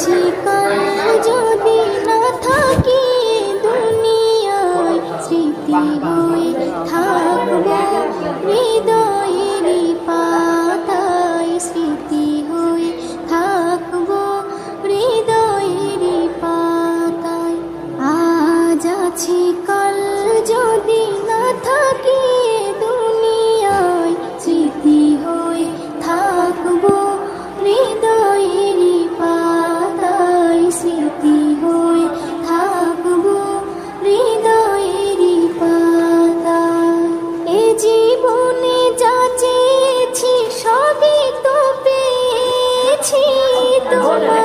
যাচ্ছি কাল যদি না থাকি দুনিয়ায়, স্মৃতি হয়ে থাকবো হৃদয়েরই পাতায়, স্মৃতি হয়ে থাকবো হৃদয়েরই পাতায়। আজ আছি কাল যদি না থাকি দুনিয়ায়, স্মৃতি হয়ে থাকবো হৃদয়েরই পাতায়, স্মৃতি হয়ে থাকবো হৃদয়েরই পাতায়। এ জীবনে যা চেয়েছি সবই তো পেয়েছি তোমার